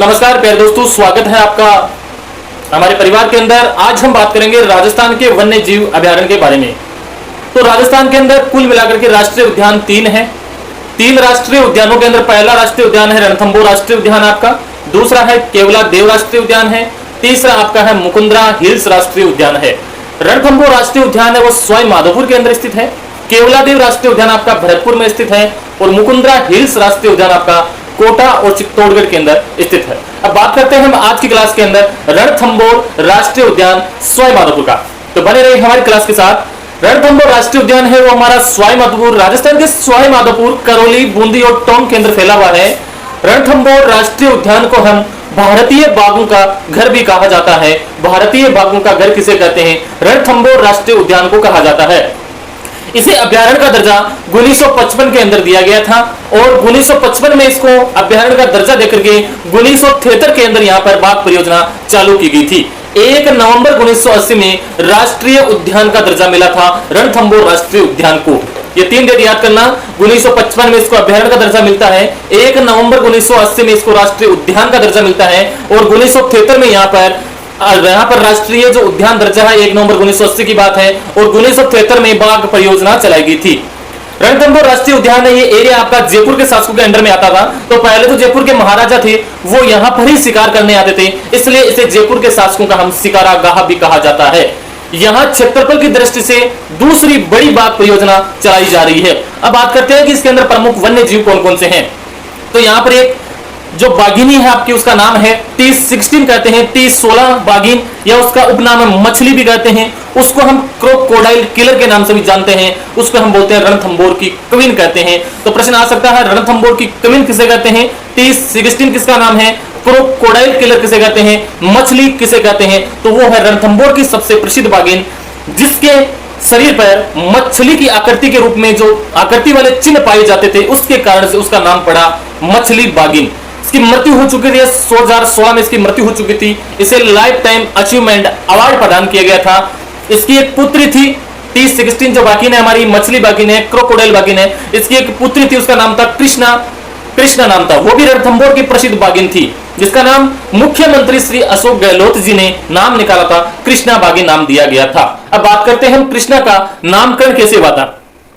नमस्कार प्यारे दोस्तों, स्वागत है आपका हमारे परिवार के अंदर। आज हम बात करेंगे राजस्थान के वन्य जीव अभयारण्य के बारे में। तो राजस्थान के अंदर कुल मिलाकर के राष्ट्रीय उद्यान 3 है। 3 राष्ट्रीय उद्यानों के अंदर पहला राष्ट्रीय उद्यान है रणथंभौर राष्ट्रीय उद्यान आपका, दूसरा है केवलादेव राष्ट्रीय उद्यान है, तीसरा आपका है मुकुंद्रा हिल्स राष्ट्रीय उद्यान है। रणथंभौर राष्ट्रीय उद्यान है वो सवाई माधोपुर के अंदर स्थित है, केवलादेव राष्ट्रीय उद्यान आपका भरतपुर में स्थित है और मुकुंद्रा हिल्स राष्ट्रीय उद्यान आपका कोटा और चित्तौड़गढ़ के अंदर स्थित है। अब बात करते हैं हम आज की क्लास के अंदर रणथंभौर राष्ट्रीय उद्यान सवाई माधोपुर का। तो बने रहिए हमारी क्लास के साथ। रणथंभौर राष्ट्रीय उद्यान है वो हमारा सवाई माधोपुर, राजस्थान के सवाई माधोपुर, करौली, बूंदी और टोंक के अंदर फैला हुआ है। रणथंभौर राष्ट्रीय उद्यान को हम भारतीय बाघों का घर भी कहा जाता है। भारतीय बाघों का घर किसे कहते हैं? रणथंभौर राष्ट्रीय उद्यान को कहा जाता है। इसे अभ्यारण्य का दर्जा 1955 के अंदर दिया गया था और 1955 में इसको अभ्यारण्य का दर्जा देकर के 1973 के अंदर यहाँ पर बाघ परियोजना चालू की गई थी। 1 नवंबर 1980 में राष्ट्रीय उद्यान का दर्जा मिला था रणथंभौर राष्ट्रीय उद्यान को। ये 3 डेट याद करना। 1955 में इसको अभ्यारण्य का दर्जा मिलता है, 1 नवंबर 1980 में इसको राष्ट्रीय उद्यान का दर्जा मिलता है और 1973 में यहाँ पर राष्ट्रीय जो उद्यान दर्जा है 1 नवंबर 1980 की बात है और 1973 में बाघ परियोजना चलाई गई थी। रणथंभौर राष्ट्रीय उद्यान है, ये एरिया आपका जयपुर के शासकों के अंडर में आता था। तो पहले तो जयपुर के महाराजा थे वो यहाँ पर ही शिकार करने आते थे, इसलिए इसे जयपुर के शासकों का हम शिकारागाह भी कहा जाता है। यहाँ क्षेत्रफल की दृष्टि से दूसरी बड़ी बाघ परियोजना चलाई जा रही है। अब बात करते हैं कि इसके अंदर प्रमुख वन्य जीव कौन कौन से हैं। तो यहाँ पर एक जो बाघिनी है आपकी, उसका नाम है T16 कहते हैं, T16 बाघिन या उसका उपनाम मछली भी कहते हैं। उसको हम क्रोकोडाइल किलर के नाम से भी जानते हैं। उसको हम बोलते हैं रणथंभौर की क्वीन कहते हैं। तो प्रश्न आ सकता है रणथंभौर की क्वीन किसे कहते हैं? T16 किसका नाम है? क्रोकोडाइल किलर किसे कहते हैं? मछली किसे कहते हैं? तो वो है रणथंभौर की सबसे प्रसिद्ध बाघिन, जिसके शरीर पर मछली की आकृति के रूप में जो आकृति वाले चिन्ह पाए जाते थे, उसके कारण से उसका नाम पड़ा मछली बाघिन। इसकी मृत्यु हो चुकी थी 2016 में, इसकी मृत्यु हो चुकी थी। इसे लाइफ टाइम अचीवमेंट अवार्ड प्रदान किया गया था। इसकी एक पुत्री थी T16 जो बाघिन है हमारी, मछली बाघिन है, क्रोकोडाइल बाघिन है। इसकी एक पुत्री थी, उसका नाम था कृष्णा नाम था। वो भी रणथंभौर की प्रसिद्ध बाघिन थी, जिसका नाम मुख्यमंत्री श्री अशोक गहलोत जी ने नाम निकाला था, कृष्णा बाघिन नाम दिया गया था। अब बात करते हैं हम कृष्णा का नामकरण कैसे हुआ था।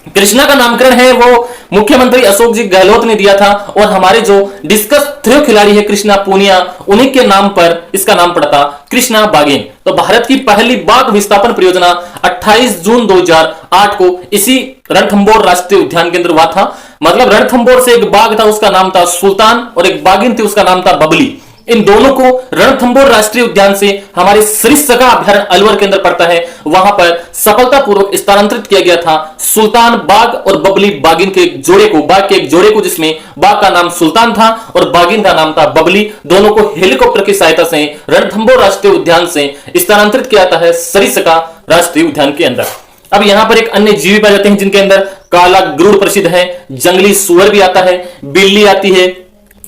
कृष्णा का नामकरण है वो मुख्यमंत्री अशोक जी गहलोत ने दिया था और हमारे जो डिस्कस थ्रो खिलाड़ी है कृष्णा पूनिया, उन्हीं के नाम पर इसका नाम पड़ा था कृष्णा बाघिन। तो भारत की पहली बाघ विस्थापन परियोजना 28 जून 2008 को इसी रणथंभौर राष्ट्रीय उद्यान के अंदर हुआ था। मतलब रणथंभौर से एक बाघ था, उसका नाम था सुल्तान, और एक बाघिन थी, उसका नाम था बबली। इन दोनों को रणथंभौर राष्ट्रीय उद्यान से हमारे सरिस्का अभ्यारण्य अलवर के अंदर पड़ता है, वहां पर सफलतापूर्वक स्थानांतरित किया गया था सुल्तान बाघ और बबली बाघिन के एक जोड़े को, बाघ के एक जोड़े को, जिसमें बाघ का नाम सुल्तान था और बाघिन का नाम था बबली। दोनों को हेलीकॉप्टर की सहायता से रणथंभौर राष्ट्रीय उद्यान से स्थानांतरित किया जाता है सरिस्का राष्ट्रीय उद्यान के अंदर। अब यहां पर एक अन्य जीव पाए जाते हैं जिनके अंदर काला गरुड़ प्रसिद्ध है, जंगली सुअर भी आता है, बिल्ली आती है,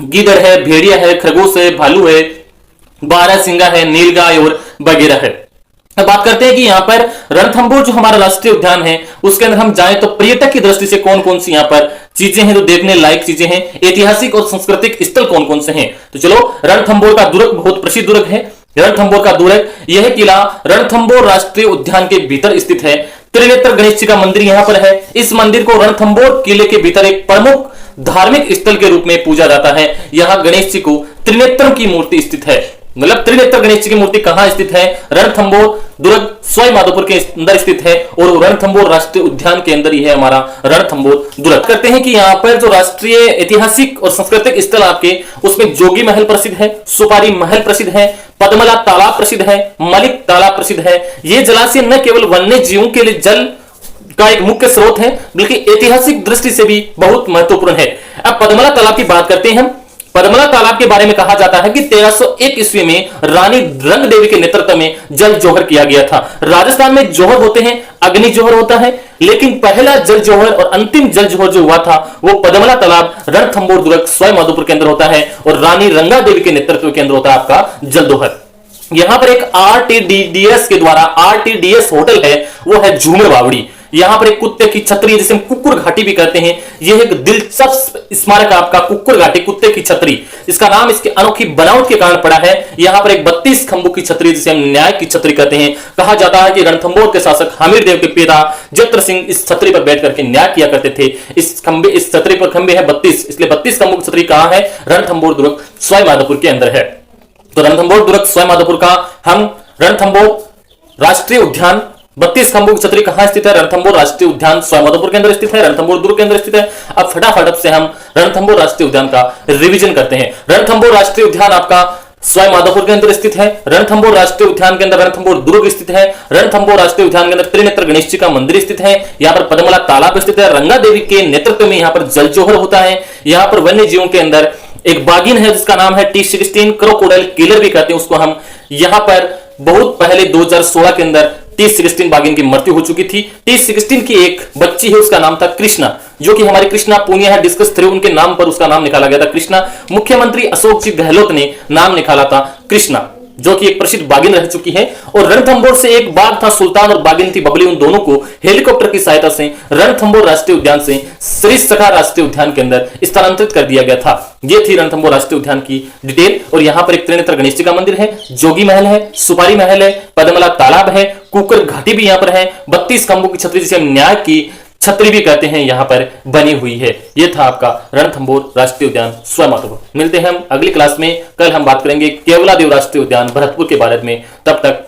गीदड़ है, भेड़िया है, खरगोश है, भालू है, बारहसिंगा है, नीलगाय और वगैरह है। अब बात करते हैं कि यहाँ पर रणथंभौर जो हमारा राष्ट्रीय उद्यान है उसके अंदर हम जाएं तो पर्यटक की दृष्टि से कौन कौन सी यहाँ पर चीजें हैं जो देखने लायक चीजें हैं, ऐतिहासिक और सांस्कृतिक स्थल कौन कौन से हैं। तो चलो, रणथंभौर का दुर्ग बहुत प्रसिद्ध दुर्ग है। रणथंभौर का दुर्ग, यह किला रणथंभौर राष्ट्रीय उद्यान के भीतर स्थित है। त्रिनेत्र गणेश जी का मंदिर यहाँ पर है। इस मंदिर को रणथंभौर किले के भीतर एक प्रमुख धार्मिक स्थल के रूप में पूजा जाता है। यहाँ गणेश जी को त्रिनेत्र की मूर्ति स्थित है। मतलब त्रिनेत्र गणेश जी की मूर्ति कहां स्थित है? रणथंभौर दुर्ग सवाई माधोपुर के अंदर स्थित है और रणथंभौर राष्ट्रीय उद्यान के अंदर ही है हमारा रणथंभौर दुर्ग। करते हैं कि यहाँ पर जो राष्ट्रीय ऐतिहासिक और सांस्कृतिक स्थल आपके, उसमें जोगी महल प्रसिद्ध है, सुपारी महल प्रसिद्ध है, पद्मला तालाब प्रसिद्ध है, मलिक तालाब प्रसिद्ध है। ये जलाशय न केवल वन्य जीवों के लिए जल का एक मुख्य स्रोत है, बल्कि ऐतिहासिक दृष्टि से भी बहुत महत्वपूर्ण है। अब पद्मला तालाब की बात करते हैं हम। पद्मला तालाब के बारे में कहा जाता है कि 1301 ईस्वी में रानी रंग देवी के नेतृत्व में जल जोहर किया गया था। राजस्थान में जोहर होते हैं, अग्नि जोहर होता है, लेकिन पहला जल जोहर और अंतिम जल जोहर जो हुआ था वो पद्मला तालाब रणथंभौर दुर्ग सवाई माधोपुर के अंदर होता है और रानी रंगा देवी के नेतृत्व के अंदर होता है आपका जल दोहर। यहाँ पर एक आरटीडीएस के द्वारा, आरटीडीएस होटल है, वो है झूमर बावड़ी। यहां पर एक कुत्ते की छतरी, जिसे हम कुक्कुर घाटी भी कहते हैं, यह एक दिलचस्प स्मारक आपका कुक्कुर घाटी, कुत्ते की छतरी। इसका नाम इसके अनोखी बनावट के कारण पड़ा है। यहां पर एक 32 खंभों की छतरी, जिसे हम न्याय की छतरी कहते हैं। कहा जाता है कि रणथंभौर के शासक हमीर देव के पिता जत्र सिंह इस छतरी पर बैठ करके न्याय किया करते थे। इस छतरी पर खंभे हैं 32, इसलिए 32 खंभों की छतरी कहां है? रणथंभौर दुर्ग सवाई माधोपुर के अंदर है। तो रणथंभौर दुर्ग सवाई माधोपुर का हम रणथंभौर राष्ट्रीय उद्यान 32 खंभों की छतरी कहां स्थित है? रणथंभौर राष्ट्रीय उद्यान सवाई माधोपुर के अंदर स्थित है, रणथंभौर दुर्ग के अंदर स्थित है। अब फटाफट से हम रणथंभौर राष्ट्रीय उद्यान का रिवीजन करते हैं। रणथंभौर राष्ट्रीय उद्यान आपका सवाई माधोपुर के अंदर स्थित है। रणथंभौर राष्ट्रीय उद्यान के अंदर रणथंभौर दुर्ग स्थित है। रणथंभौर राष्ट्रीय उद्यान के अंदर त्रिनेत्र गणेश जी का मंदिर स्थित है। यहाँ पर पद्मला तालाब स्थित है। रंगा देवी के नेतृत्व में यहाँ पर जल जोहर होता है। यहाँ पर वन्य जीवों के अंदर एक बागिन है जिसका नाम है T16 क्रोकोडाइल किलर भी कहते हैं उसको हम। यहाँ पर बहुत पहले 2016 के अंदर T16 बागिन की मृत्यु हो चुकी थी। T16 की एक बच्ची है, उसका नाम था कृष्णा, जो कि हमारी कृष्णा पूनिया है डिस्कस थ्री, उनके नाम पर उसका नाम निकाला गया था कृष्णा। मुख्यमंत्री अशोक जी गहलोत ने नाम निकाला था कृष्णा, जो कि एक प्रसिद्ध बागिन रह चुकी है। और रणथंभौर से एक बाघ था सुल्तान और बागिन थी बबली, उन दोनों को हेलीकॉप्टर की सहायता से रणथंभौर राष्ट्रीय उद्यान से श्री सखा राष्ट्रीय उद्यान के अंदर स्थानांतरित कर दिया गया था। यह थी रणथंभौर राष्ट्रीय उद्यान की डिटेल। और यहां पर एक त्रिनेत्र गणेश जी का मंदिर है, जोगी महल है, सुपारी महल है, पद्मला तालाब है, कुकर घाटी भी यहां पर है, 32 खंभों की छतरी जिसे हम न्याय की छतरी भी कहते हैं यहां पर बनी हुई है। यह था आपका रणथंभौर राष्ट्रीय उद्यान सवाई माधोपुर। मिलते हैं हम अगली क्लास में। कल हम बात करेंगे केवलादेव राष्ट्रीय उद्यान भरतपुर के बारे में। तब तक